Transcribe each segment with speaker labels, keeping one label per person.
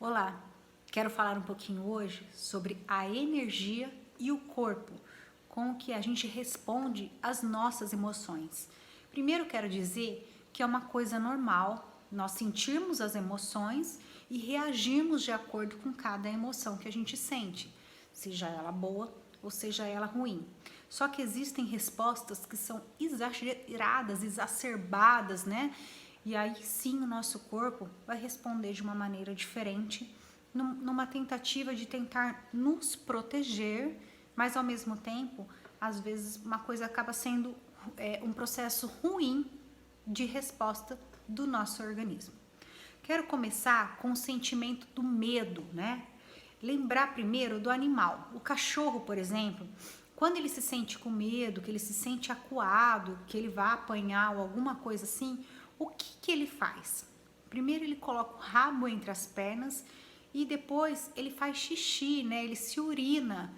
Speaker 1: Olá, quero falar um pouquinho hoje sobre a energia e o corpo, com o que a gente responde às nossas emoções. Primeiro quero dizer que é uma coisa normal nós sentirmos as emoções e reagirmos de acordo com cada emoção que a gente sente, seja ela boa ou seja ela ruim. Só que existem respostas que são exageradas, exacerbadas, né? E aí sim o nosso corpo vai responder de uma maneira diferente, numa tentativa de tentar nos proteger, mas ao mesmo tempo, às vezes uma coisa acaba sendo um processo ruim de resposta do nosso organismo. Quero começar com o sentimento do medo, né? Lembrar primeiro do animal. O cachorro, por exemplo, quando ele se sente com medo, que ele se sente acuado, que ele vai apanhar ou alguma coisa assim, o que ele faz? Primeiro ele coloca o rabo entre as pernas e depois ele faz xixi, né? Ele se urina.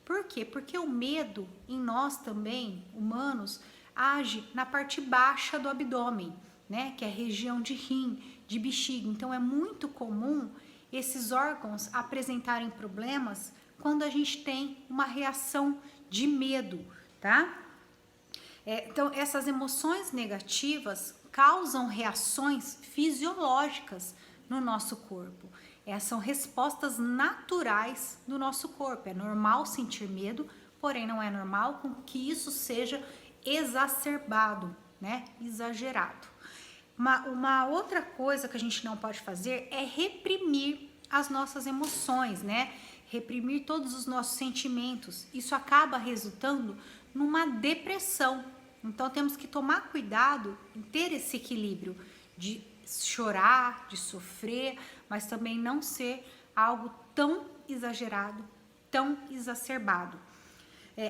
Speaker 1: Por quê? Porque o medo em nós também, humanos, age na parte baixa do abdômen, né? Que é a região de rim, de bexiga. Então é muito comum esses órgãos apresentarem problemas quando a gente tem uma reação de medo, tá? Então, essas emoções negativas causam reações fisiológicas no nosso corpo. São respostas naturais do nosso corpo. É normal sentir medo, porém não é normal que isso seja exacerbado, né? Exagerado. Uma outra coisa que a gente não pode fazer é reprimir as nossas emoções, né? Reprimir todos os nossos sentimentos. Isso acaba resultando numa depressão. Então temos que tomar cuidado em ter esse equilíbrio de chorar, de sofrer, mas também não ser algo tão exagerado, tão exacerbado.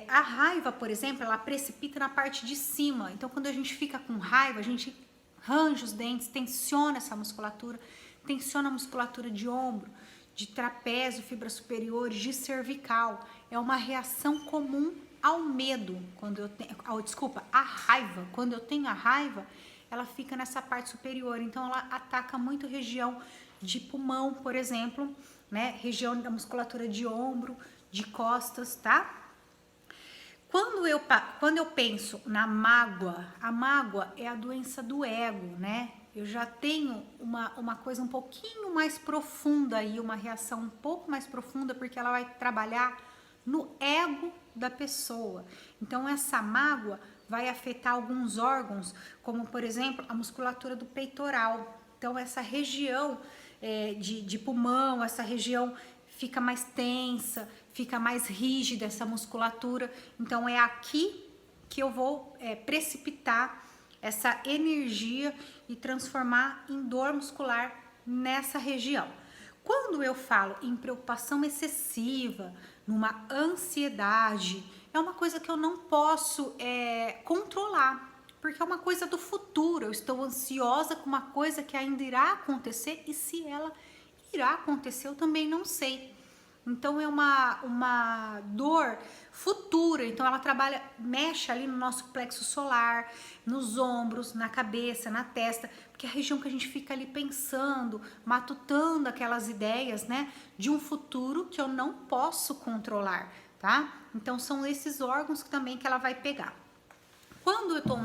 Speaker 1: A raiva, por exemplo, ela precipita na parte de cima. Então quando a gente fica com raiva, a gente range os dentes, tensiona essa musculatura, tensiona a musculatura de ombro, de trapézio, fibras superiores, de cervical. É uma reação comum ao medo, a raiva. Quando eu tenho a raiva, ela fica nessa parte superior, então ela ataca muito a região de pulmão, por exemplo, né? Região da musculatura de ombro, de costas, tá? Quando eu penso na mágoa, a mágoa é a doença do ego, né? Eu já tenho uma coisa um pouquinho mais profunda aí, uma reação um pouco mais profunda, porque ela vai trabalhar no ego da pessoa. Então, essa mágoa vai afetar alguns órgãos, como, por exemplo, a musculatura do peitoral. Então, essa região de pulmão, essa região fica mais tensa, fica mais rígida essa musculatura. Então, é aqui que eu vou precipitar essa energia e transformar em dor muscular nessa região. Quando eu falo em preocupação excessiva, numa ansiedade, é uma coisa que eu não posso controlar, porque é uma coisa do futuro. Eu estou ansiosa com uma coisa que ainda irá acontecer e se ela irá acontecer eu também não sei. Então é uma dor futura, então ela mexe ali no nosso plexo solar, nos ombros, na cabeça, na testa, porque é a região que a gente fica ali pensando, matutando aquelas ideias, né, de um futuro que eu não posso controlar, tá? Então são esses órgãos que ela vai pegar. Quando eu tô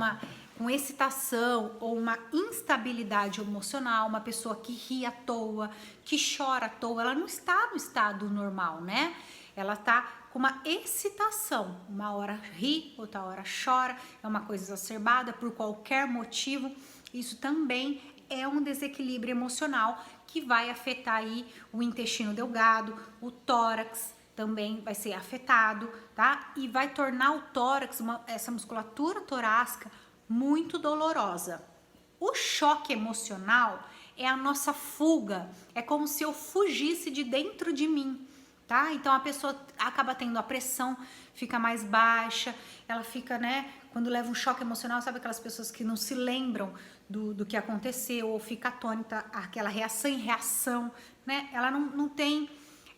Speaker 1: com excitação ou uma instabilidade emocional, uma pessoa que ri à toa, que chora à toa, ela não está no estado normal, né? Ela tá com uma excitação, uma hora ri, outra hora chora, é uma coisa exacerbada por qualquer motivo. Isso também é um desequilíbrio emocional que vai afetar aí o intestino delgado, o tórax, também vai ser afetado, tá? E vai tornar o tórax, essa musculatura torácica, muito dolorosa. O choque emocional é a nossa fuga, é como se eu fugisse de dentro de mim, tá? Então a pessoa acaba tendo a pressão, fica mais baixa, ela fica, né? Quando leva um choque emocional, sabe aquelas pessoas que não se lembram do que aconteceu ou fica atônita, aquela reação em reação, né? Ela não tem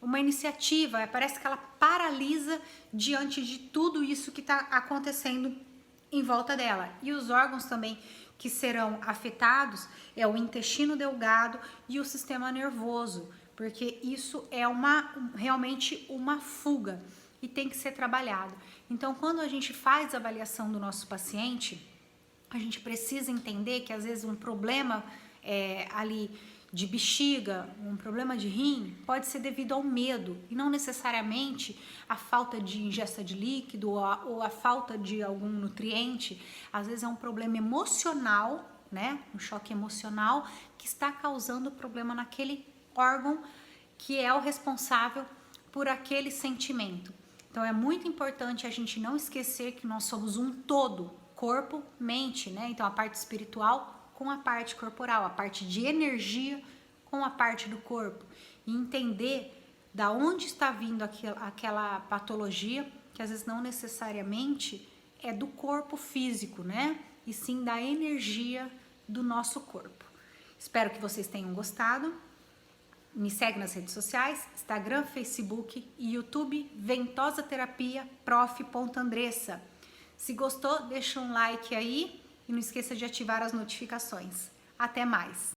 Speaker 1: uma iniciativa, parece que ela paralisa diante de tudo isso que está acontecendo em volta dela. E os órgãos também que serão afetados é o intestino delgado e o sistema nervoso, porque isso é realmente uma fuga e tem que ser trabalhado. Então, quando a gente faz a avaliação do nosso paciente, a gente precisa entender que às vezes um problema ali de bexiga, um problema de rim, pode ser devido ao medo e não necessariamente a falta de ingesta de líquido ou a falta de algum nutriente. Às vezes é um problema emocional, né? Um choque emocional que está causando problema naquele órgão que é o responsável por aquele sentimento. Então é muito importante a gente não esquecer que nós somos um todo, corpo, mente, né? Então a parte espiritual com a parte corporal, a parte de energia com a parte do corpo, e entender da onde está vindo aquela patologia, que às vezes não necessariamente é do corpo físico, né? E sim da energia do nosso corpo. Espero que vocês tenham gostado. Me segue nas redes sociais, Instagram, Facebook e YouTube, Ventosa Terapia, prof.andressa. Se gostou, deixa um like aí e não esqueça de ativar as notificações. Até mais!